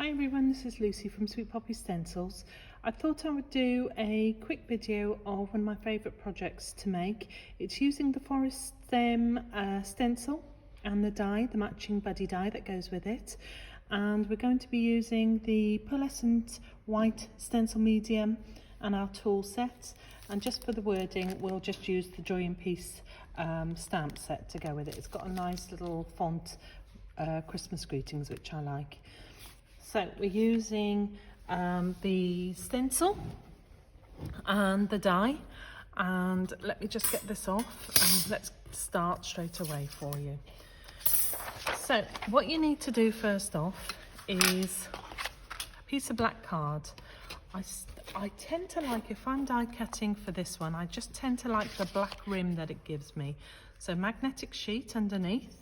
Hi everyone, this is Lucy from Sweet Poppy Stencils. I thought I would do a quick video of one of my favourite projects to make. It's using the forest stem stencil and the die, the matching buddy die that goes with it. And we're going to be using the pearlescent white stencil medium and our tool set. And just for the wording, we'll just use the Joy and Peace stamp set to go with it. It's got a nice little font, Christmas greetings, which I like. So we're using the stencil and the die, and let me just get this off and let's start straight away for you. So what you need to do first off is a piece of black card. I tend to like, if I'm die cutting for this one, I just tend to like the black rim that it gives me. So magnetic sheet underneath,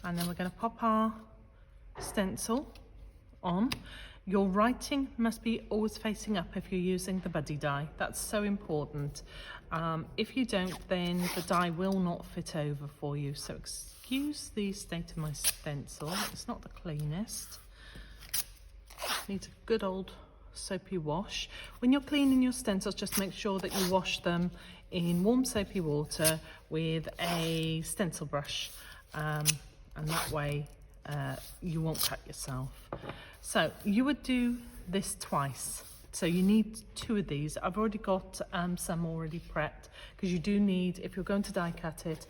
and then we're going to pop our stencil on. Your writing must be always facing up if you're using the buddy die. That's so important. If you don't, then the die will not fit over for you. So excuse the state of my stencil. It's not the cleanest. Needs a good old soapy wash. When you're cleaning your stencils, just make sure that you wash them in warm soapy water with a stencil brush, and that way you won't cut yourself. So you would do this twice. So you need 2 of these. I've already got some already prepped, because you do need, if you're going to die cut it,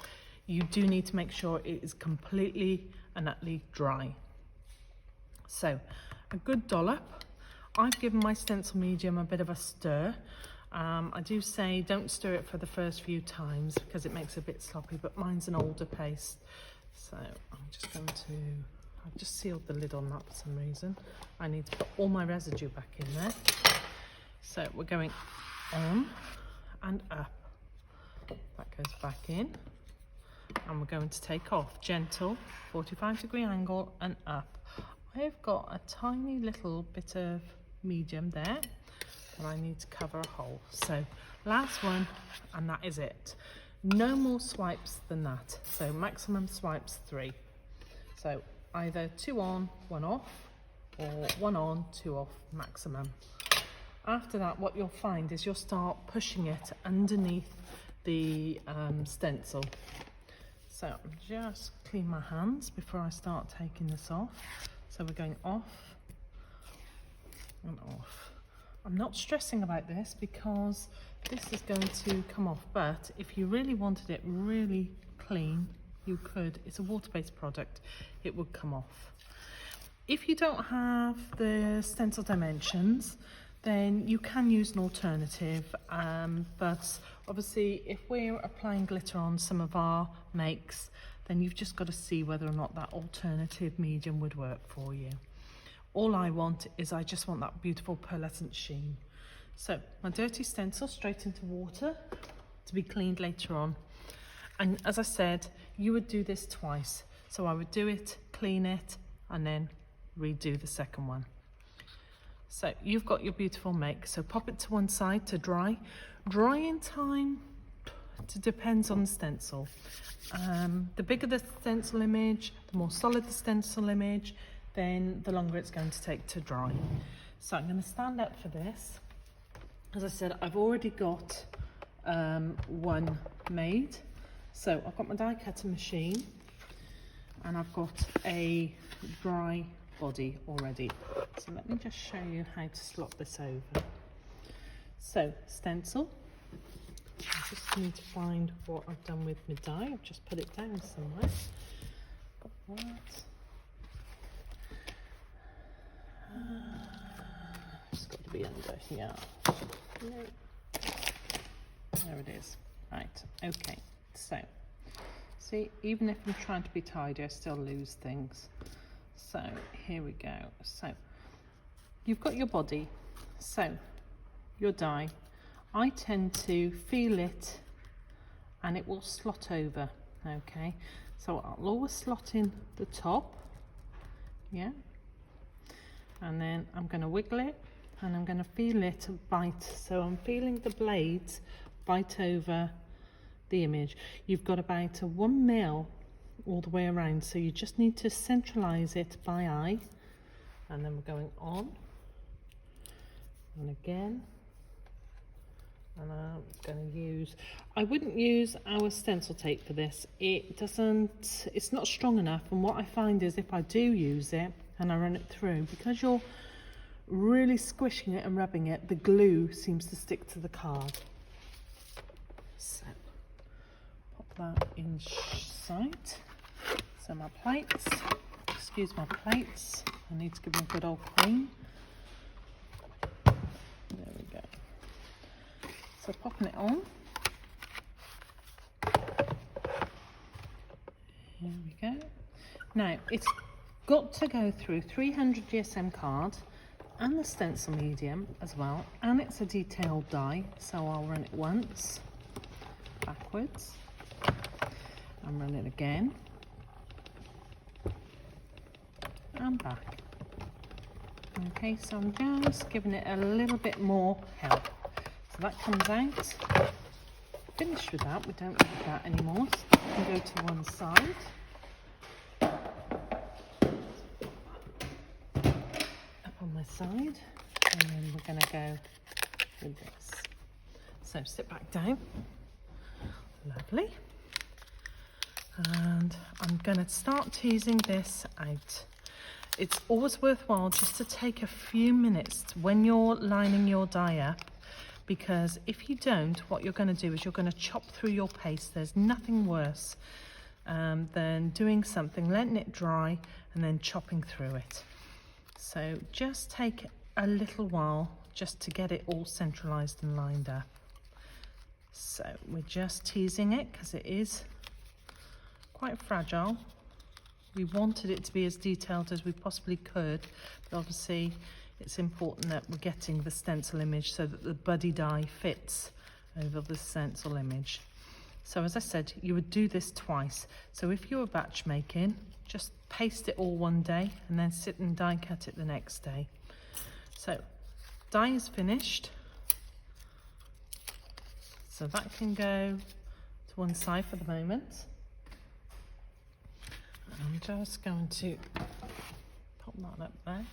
you do need to make sure it is completely and utterly dry. So a good dollop. I've given my stencil medium a bit of a stir. I do say don't stir it for the first few times because it makes it a bit sloppy, but mine's an older paste. So I'm just going to, I've just sealed the lid on that for some reason. I need to put all my residue back in there. So we're going on and up. That goes back in. And we're going to take off, gentle, 45-degree angle and up. I've got a tiny little bit of medium there, and I need to cover a hole. So last one, and that is it. No more swipes than that. So maximum swipes 3. So either 2 on, 1 off, or 1 on, 2 off maximum. After that, what you'll find is you'll start pushing it underneath the stencil. So I'm just clean my hands before I start taking this off. So we're going off and off. I'm not stressing about this because this is going to come off, but if you really wanted it really clean, you could. It's a water-based product, it would come off. If you don't have the stencil dimensions, then you can use an alternative, but obviously if we're applying glitter on some of our makes, then you've just got to see whether or not that alternative medium would work for you. All I want is I just want that beautiful pearlescent sheen. So my dirty stencil straight into water to be cleaned later on. And as I said, you would do this twice. So I would do it, clean it, and then redo the second one. So you've got your beautiful make. So pop it to one side to dry. Drying time depends on the stencil. The bigger the stencil image, the more solid the stencil image, then the longer it's going to take to dry. So I'm going to stand up for this. As I said, I've already got one made. So I've got my die cutting machine and I've got a dry body already. So let me just show you how to slot this over. So stencil. I just need to find what I've done with my die. I've just put it down somewhere. Got that. It's got to be under here. No. There it is. Right, okay. So, see, even if I'm trying to be tidy, I still lose things. So, here we go. So, you've got your body. So, your die. I tend to feel it and it will slot over, okay? So I'll always slot in the top, yeah? And then I'm going to wiggle it and I'm going to feel it bite. So I'm feeling the blades bite over the image. You've got about a 1 mil all the way around, so you just need to centralize it by eye and then we're going on and again. And I'm going to use, I wouldn't use our stencil tape for this. It's not strong enough, and what I find is if I do use it and I run it through, because you're really squishing it and rubbing it, the glue seems to stick to the card. So pop that inside. So my plates, excuse my plates, I need to give them a good old clean. There we go. So popping it on. Here we go. Now it's got to go through 300 GSM card and the stencil medium as well, and it's a detailed die, so I'll run it once backwards and run it again and back. Okay, so I'm just giving it a little bit more help. So that comes out. Finished with that, we don't need that anymore. So we can go to one side. Up on my side, and then we're going to go with this. So sit back down. Lovely. And I'm going to start teasing this out. It's always worthwhile just to take a few minutes when you're lining your die up, because if you don't, what you're going to do is you're going to chop through your paste. There's nothing worse than doing something, letting it dry, and then chopping through it. So just take a little while just to get it all centralized and lined up. So we're just teasing it because it is quite fragile. We wanted it to be as detailed as we possibly could, but obviously it's important that we're getting the stencil image so that the buddy die fits over the stencil image. So as I said, you would do this twice. So if you were batch making, just paste it all one day and then sit and die cut it the next day. So die is finished. So that can go to one side for the moment. I'm just going to pop that up there.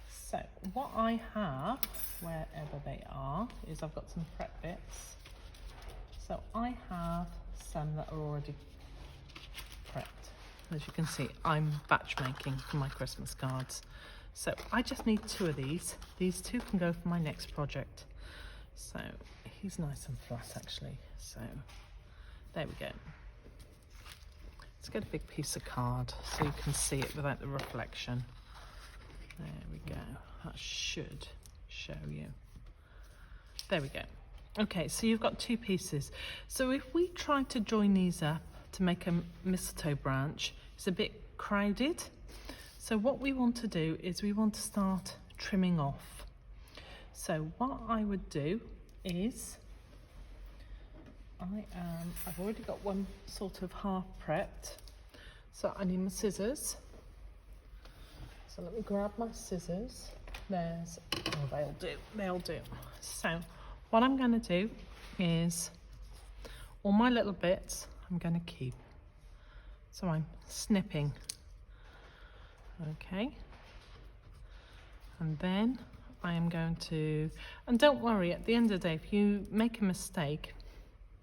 So what I have, wherever they are, is I've got some prep bits. So I have some that are already prepped. As you can see, I'm batch making for my Christmas cards. So I just need 2 of these. These 2 can go for my next project. So he's nice and flat actually. So there we go. Let's get a big piece of card so you can see it without the reflection. There we go. That should show you. There we go. Okay, so you've got 2 pieces. So if we try to join these up to make a mistletoe branch, it's a bit crowded. So what we want to do is we want to start trimming off. So what I would do is, I've already got one sort of half prepped. So I need my scissors. So let me grab my scissors. They'll do. So what I'm going to do is all my little bits I'm going to keep. So I'm snipping. Okay. And then I am going to, and don't worry, at the end of the day, if you make a mistake,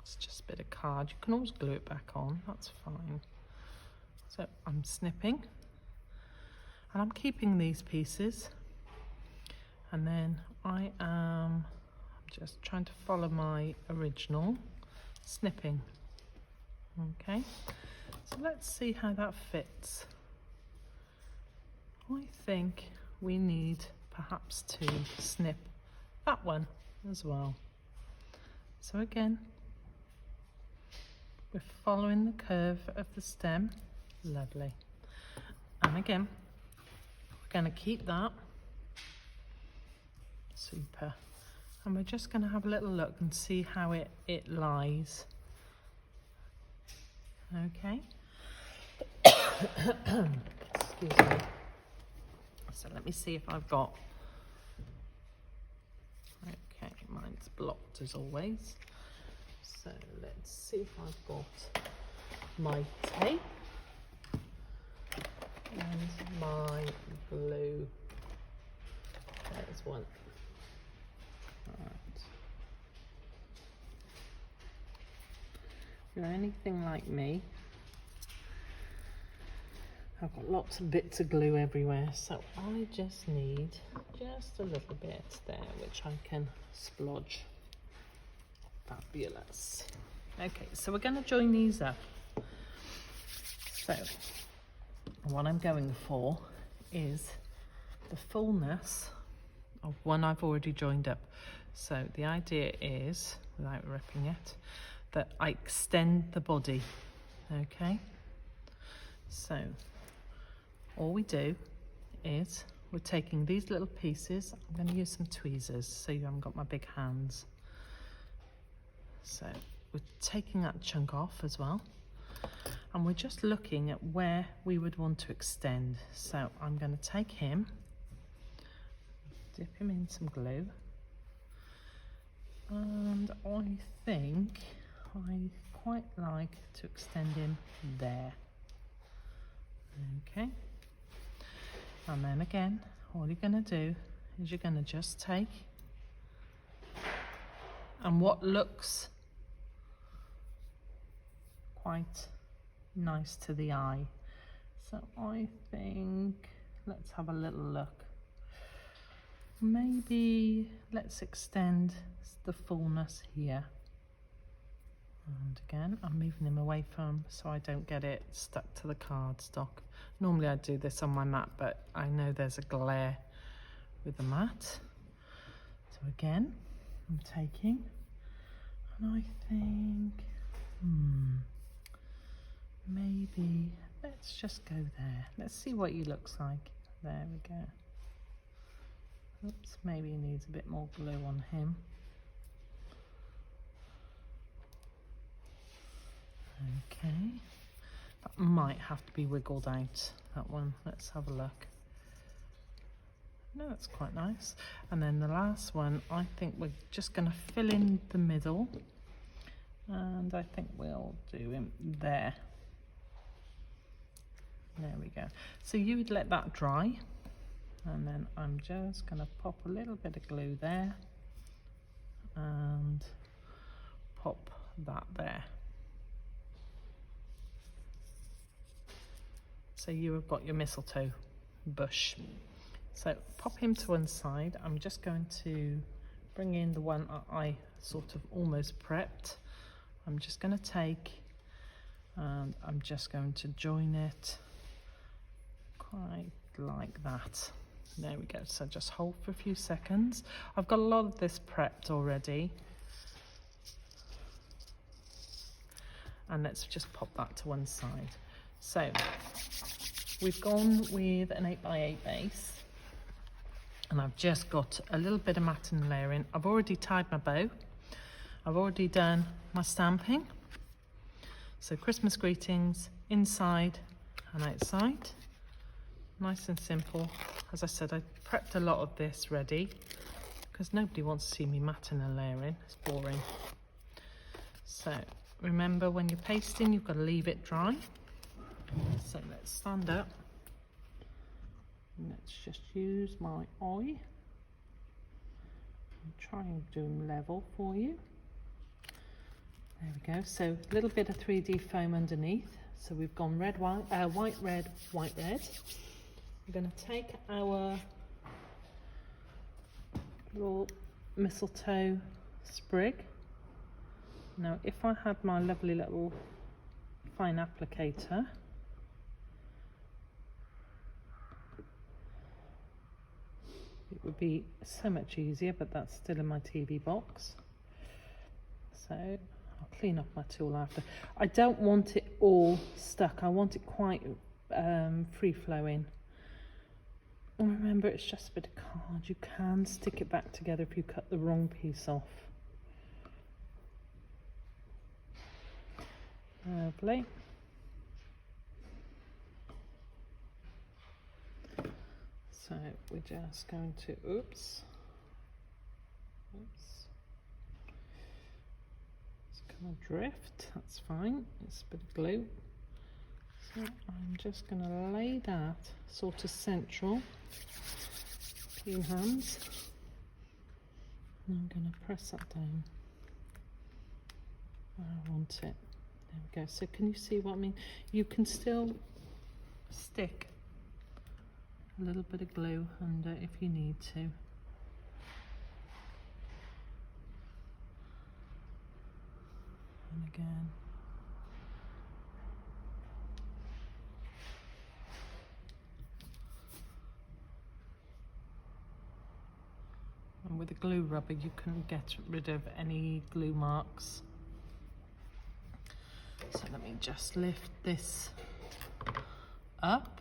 it's just a bit of card, you can always glue it back on, that's fine. So I'm snipping. And I'm keeping these pieces, and then I'm just trying to follow my original snipping. Okay, so let's see how that fits. I think we need perhaps to snip that one as well. So again, we're following the curve of the stem. Lovely. And again, going to keep that. Super. And we're just going to have a little look and see how it lies. Okay. Excuse me. So let me see if I've got, okay, mine's blocked as always. So let's see if I've got my tape and my glue. There's one. Right. If you're anything like me, I've got lots of bits of glue everywhere, so I just need just a little bit there, which I can splodge. Fabulous. Okay, so we're going to join these up. So what I'm going for is the fullness of one I've already joined up. So the idea is, without ripping it, that I extend the body. Okay, so all we do is we're taking these little pieces. I'm going to use some tweezers so you haven't got my big hands. So we're taking that chunk off as well, and we're just looking at where we would want to extend. So I'm going to take him, dip him in some glue, and I think I quite like to extend him there. Okay, and then again, all you're going to do is you're going to just take, and what looks quite nice to the eye. So I think, let's have a little look. Maybe let's extend the fullness here. And again, I'm moving him away from, so I don't get it stuck to the cardstock. Normally I do this on my mat, but I know there's a glare with the mat. So again, I'm taking, and I think, maybe let's just go there. Let's see what he looks like. There we go. Oops, maybe he needs a bit more glue on him. Okay, that might have to be wiggled out, that one. Let's have a look. No, that's quite nice. And then the last one, I think we're just going to fill in the middle, and I think we'll do him there. There we go. So you would let that dry, and then I'm just going to pop a little bit of glue there and pop that there. So you have got your mistletoe bush. So pop him to one side. I'm just going to bring in the one I sort of almost prepped. I'm just going to take, and I'm just going to join it quite like that. There we go. So just hold for a few seconds. I've got a lot of this prepped already. And let's just pop that to one side. So we've gone with an 8x8 base, and I've just got a little bit of matting layering. I've already tied my bow. I've already done my stamping. So Christmas greetings inside and outside. Nice and simple. As I said, I prepped a lot of this ready because nobody wants to see me matting and layering. It's boring. So remember, when you're pasting, you've got to leave it dry. So let's stand up. Let's just use my eye and try and do them level for you. There we go. So a little bit of 3D foam underneath. So we've gone red, white, white, red, white, red. We're going to take our little mistletoe sprig. Now, if I had my lovely little fine applicator, it would be so much easier, but that's still in my TV box. So I'll clean up my tool after. I don't want it all stuck. I want it quite free-flowing. And remember, it's just a bit of card. You can stick it back together if you cut the wrong piece off. Lovely. So we're just going to, oops, it's going to drift, that's fine, it's a bit of glue. So I'm just going to lay that sort of central clean hands. And I'm going to press that down where I want it. There we go. So can you see what I mean? You can still stick a little bit of glue under if you need to. And again. And with a glue rubber you can get rid of any glue marks. So let me just lift this up.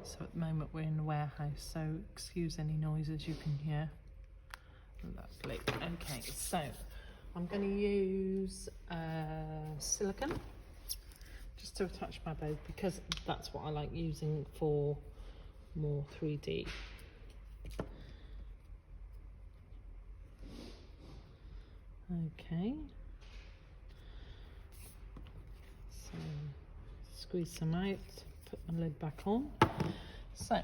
So at the moment we're in the warehouse, so excuse any noises you can hear. Lovely. Okay, so I'm going to use silicone just to attach my bow, because that's what I like using for more 3D. Okay, so squeeze some out, put my lid back on. So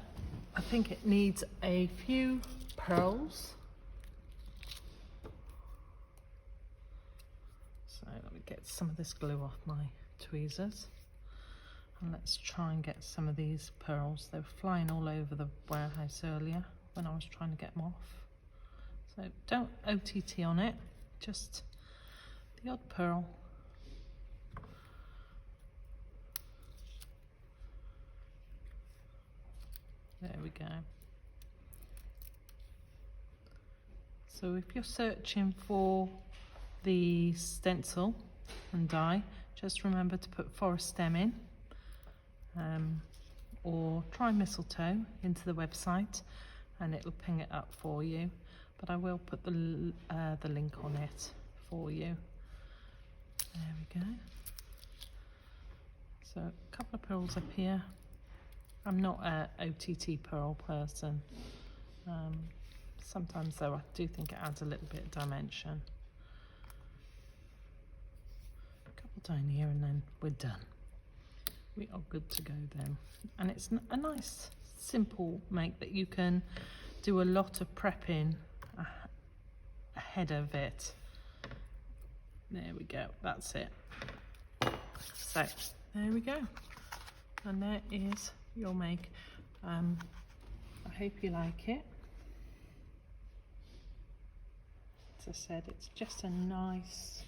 I think it needs a few pearls. So let me get some of this glue off my tweezers, and let's try and get some of these pearls. They were flying all over the warehouse earlier when I was trying to get them off. So don't OTT on it, just the odd pearl. There we go. So if you're searching for the stencil and die, just remember to put forest stem in, or try mistletoe into the website and it'll ping it up for you, but I will put the link on it for you. There we go. So a couple of pearls up here. I'm not a OTT pearl person. Sometimes though I do think it adds a little bit of dimension. A couple down here and then we're done. We are good to go then. And it's a nice simple make that you can do a lot of prepping ahead of it. There we go, that's it. So there we go, and there is your make. I hope you like it. As I said, it's just a nice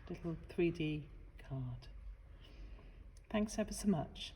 little 3D card. Thanks ever so much.